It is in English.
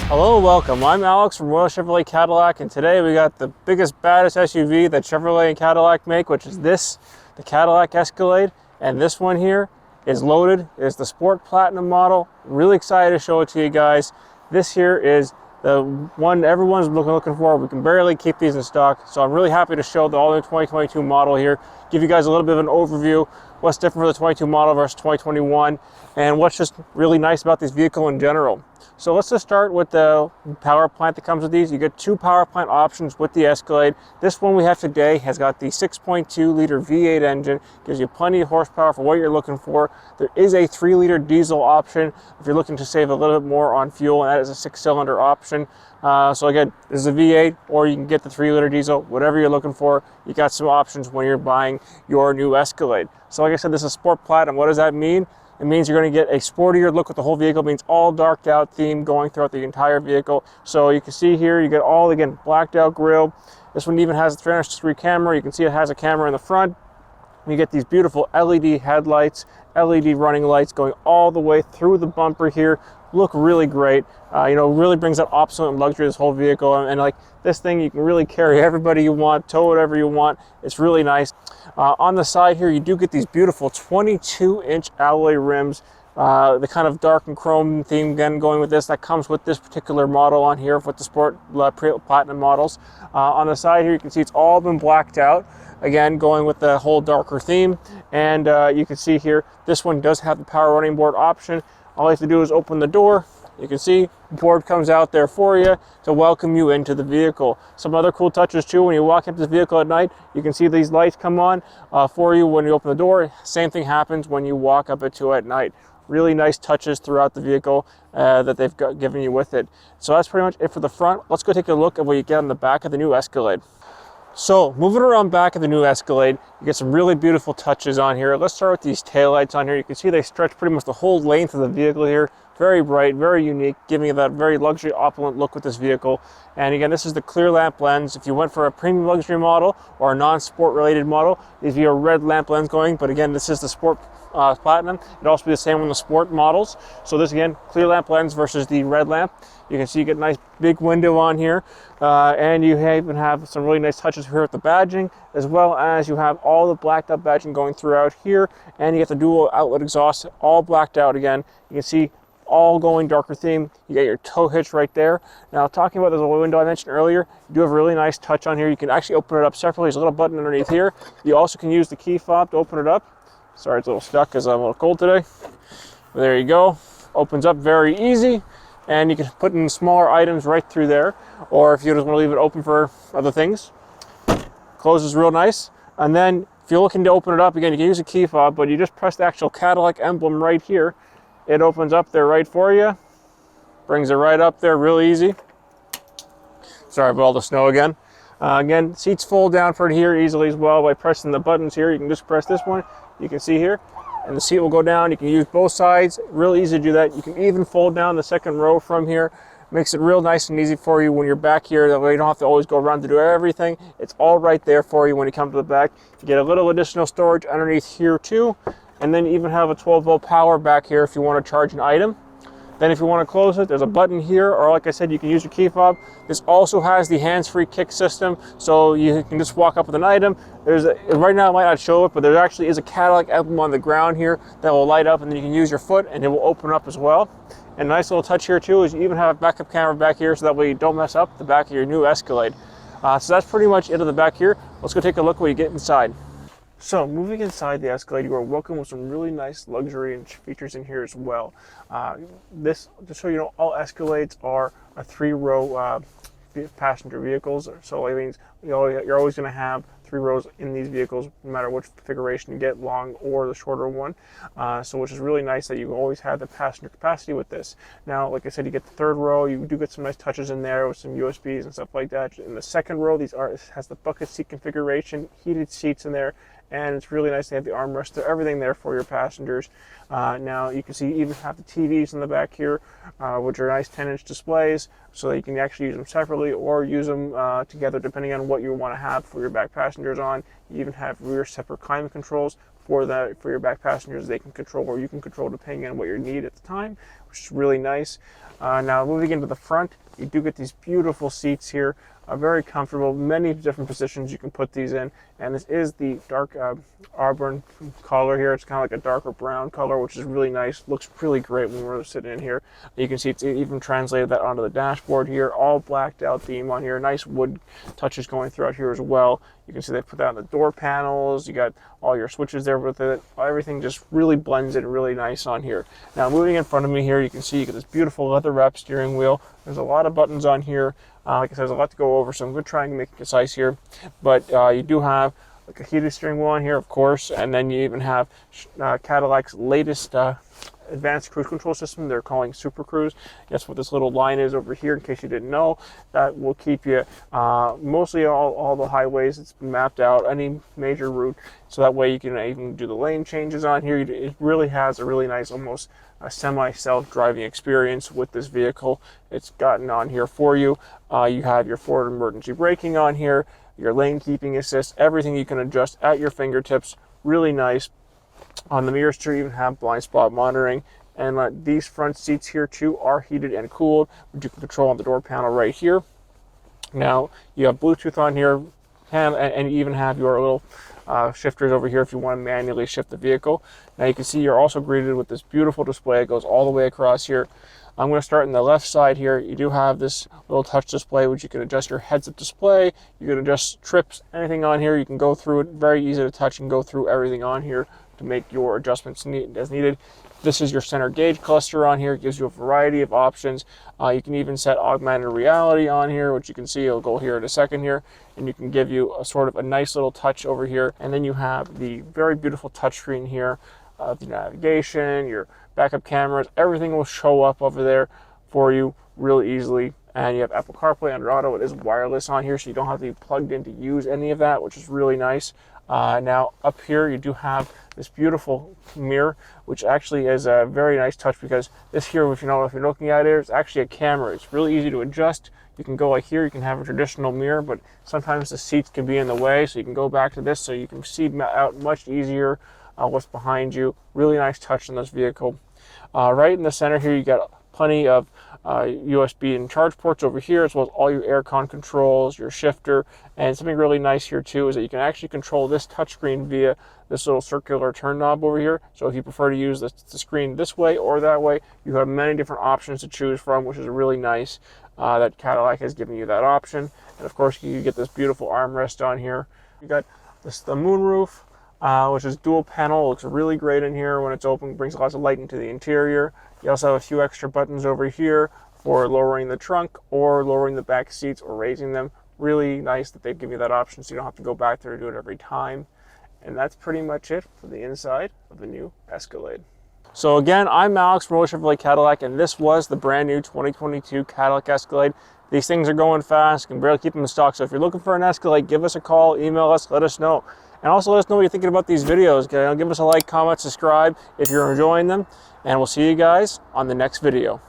Hello, welcome. I'm Alex from Royal Chevrolet Cadillac, and today we got the biggest, baddest SUV that Chevrolet and Cadillac make, which is this, the Cadillac Escalade. And this one here is loaded. It's the Sport Platinum model. Really excited to show it to you guys. This here is the one everyone's looking for. We can barely keep these in stock, so I'm really happy to show the all-new 2022 model here. Give you guys a little bit of an overview, what's different for the 22 model versus 2021, and what's just really nice about this vehicle in general. So let's just start with the power plant that comes with these. You get two power plant options with the Escalade. This one we have today has got the 6.2 liter V8 engine, gives you plenty of horsepower for what you're looking for. There is a 3 liter diesel option if you're looking to save a little bit more on fuel, and that is a 6-cylinder option. So again, this is a V8, or you can get the 3 liter diesel, whatever you're looking for. You got some options when you're buying your new Escalade. So like I said, this is Sport Platinum. What does that mean? It means you're going to get a sportier look with the whole vehicle. It means all darked out theme going throughout the entire vehicle. So you can see here, you get all, again, blacked out grille. This one even has a 360-degree camera. You can see it has a camera in the front. You get these beautiful LED headlights, LED running lights going all the way through the bumper here. Look really great. Really brings that opulence and luxury to this whole vehicle. And like this thing, you can really carry everybody you want, tow whatever you want. It's really nice. On the side here, you do get these beautiful 22-inch alloy rims. The kind of dark and chrome theme again going with this. That comes with this particular model on here with the Sport Platinum models. On the side here, you can see it's all been blacked out. Again, going with the whole darker theme. And you can see here, this one does have the power running board option. All you have to do is open the door. You can see the board comes out there for you to welcome you into the vehicle. Some other cool touches too, when you walk into the vehicle at night, you can see these lights come on for you when you open the door. Same thing happens when you walk up into it at night. Really nice touches throughout the vehicle that they've given you with it. So that's pretty much it for the front. Let's go take a look at what you get on the back of the new Escalade. So moving around back of the new Escalade, you get some really beautiful touches on here. Let's start with these taillights on here. You can see they stretch pretty much the whole length of the vehicle here. Very bright, very unique, giving you that very luxury, opulent look with this vehicle. And again, this is the clear lamp lens. If you went for a premium luxury model or a non-sport related model, these would be a red lamp lens going. But again, this is the Sport Platinum. It'd also be the same on the sport models. So this again, clear lamp lens versus the red lamp. You can see you get a nice big window on here, and you even have some really nice touches here with the badging, as well as you have all the blacked out badging going throughout here, and you get the dual outlet exhaust all blacked out again. You can see all going darker theme. You get your tow hitch right there. Now, talking about this little window I mentioned earlier, you do have a really nice touch on here. You can actually open it up separately. There's a little button underneath here. You also can use the key fob to open it up. Sorry, it's a little stuck because I'm a little cold today. But there you go. Opens up very easy, and you can put in smaller items right through there, or if you just want to leave it open for other things. Closes real nice. And then if you're looking to open it up, again, you can use a key fob, but you just press the actual Cadillac emblem right here. It opens up there right for you. Brings it right up there real easy. Sorry about all the snow again. Again, seats fold down for here easily as well by pressing the buttons here. You can just press this one. You can see here, and the seat will go down. You can use both sides. Real easy to do that. You can even fold down the second row from here. Makes it real nice and easy for you when you're back here. That way you don't have to always go around to do everything. It's all right there for you when you come to the back. You get a little additional storage underneath here too. And then you even have a 12-volt power back here if you want to charge an item. Then if you want to close it, there's a button here, or like I said, you can use your key fob. This also has the hands-free kick system, so you can just walk up with an item. Right now it might not show it, but there actually is a Cadillac emblem on the ground here that will light up, and then you can use your foot and it will open up as well. And a nice little touch here too is you even have a backup camera back here, so that way you don't mess up the back of your new Escalade. So that's pretty much it of the back here. Let's go take a look what you get inside. So moving inside the Escalade, you are welcome with some really nice luxury and features in here as well. This, just so you know, all Escalades are a 3-row passenger vehicles. So it means you're always going to have 3 rows in these vehicles, no matter which configuration you get, long or the shorter one. So which is really nice that you always have the passenger capacity with this. Now, like I said, you get the 3rd row. You do get some nice touches in there with some USBs and stuff like that. In the 2nd row, has the bucket seat configuration, heated seats in there, and it's really nice to have the armrest, everything there for your passengers. Now you can see you even have the TVs in the back here, which are nice 10-inch displays. so that you can actually use them separately or use them together depending on what you want to have for your back passengers on. You even have rear separate climate controls for your back passengers. They can control, or you can control depending on what your need at the time, which is really nice. Now moving into the front, you do get these beautiful seats here, very comfortable, many different positions you can put these in, and this is the dark auburn color here. It's kind of like a darker brown color, which is really nice, looks really great when we're sitting in here. You can see it's even translated that onto the dashboard here, all blacked out theme on here, nice wood touches going throughout here as well. You can see they put that on the door panels, you got all your switches there with it, everything just really blends in really nice on here. Now moving in front of me here, you can see you get this beautiful leather wrap steering wheel. There's a lot of buttons on here. Like I said, there's a lot to go over, so I'm going to try and make it concise here. But you do have like a heated steering wheel on here, of course, and then you even have Cadillac's latest advanced cruise control system they're calling Super Cruise. That's what this little line is over here, in case you didn't know. That will keep you mostly all the highways. It's been mapped out, any major route, so that way you can even do the lane changes on here. It really has a really nice, almost a semi-self-driving experience with this vehicle. It's gotten on here for you. You have your forward emergency braking on here, your lane keeping assist, everything you can adjust at your fingertips. Really nice. On the mirrors too, you even have blind spot monitoring, and these front seats here too are heated and cooled, which you can control on the door panel right here. Now you have Bluetooth on here, and you even have your little shifters over here if you want to manually shift the vehicle. Now you can see you're also greeted with this beautiful display. It goes all the way across here. I'm going to start on the left side here. You do have this little touch display, which you can adjust your heads-up display. You can adjust trips, anything on here. You can go through it, very easy to touch and go through everything on here to make your adjustments as needed. This is your center gauge cluster on here. It gives you a variety of options. You can even set augmented reality on here, which you can see. It'll go here in a second here, and you can give you a sort of a nice little touch over here. And then you have the very beautiful touchscreen here, the navigation, your backup cameras, everything will show up over there for you really easily. And you have Apple CarPlay, Android Auto. It is wireless on here, so you don't have to be plugged in to use any of that, which is really nice. Now up here you do have this beautiful mirror, which actually is a very nice touch, because this here, if you're looking at it, it's actually a camera. It's really easy to adjust. You can go like here, you can have a traditional mirror, but sometimes the seats can be in the way, so you can go back to this so you can see out much easier what's behind you. Really nice touch in this vehicle. Right in the center here, you got plenty of USB and charge ports over here, as well as all your aircon controls, your shifter. And something really nice here too is that you can actually control this touchscreen via this little circular turn knob over here. So if you prefer to use the screen this way or that way, you have many different options to choose from, which is really nice that Cadillac has given you that option. And of course, you get this beautiful armrest on here. You got the moonroof, which is dual panel. It looks really great in here when it's open. It brings lots of light into the interior. You also have a few extra buttons over here for lowering the trunk or lowering the back seats or raising them. Really nice that they give you that option, so you don't have to go back there to do it every time. And that's pretty much it for the inside of the new Escalade. So again, I'm Alex from Chevrolet Cadillac, and this was the brand new 2022 Cadillac Escalade. These things are going fast, can barely keep them in stock. So if you're looking for an Escalade, give us a call, email us, let us know. And also let us know what you're thinking about these videos. Okay? Give us a like, comment, subscribe if you're enjoying them. And we'll see you guys on the next video.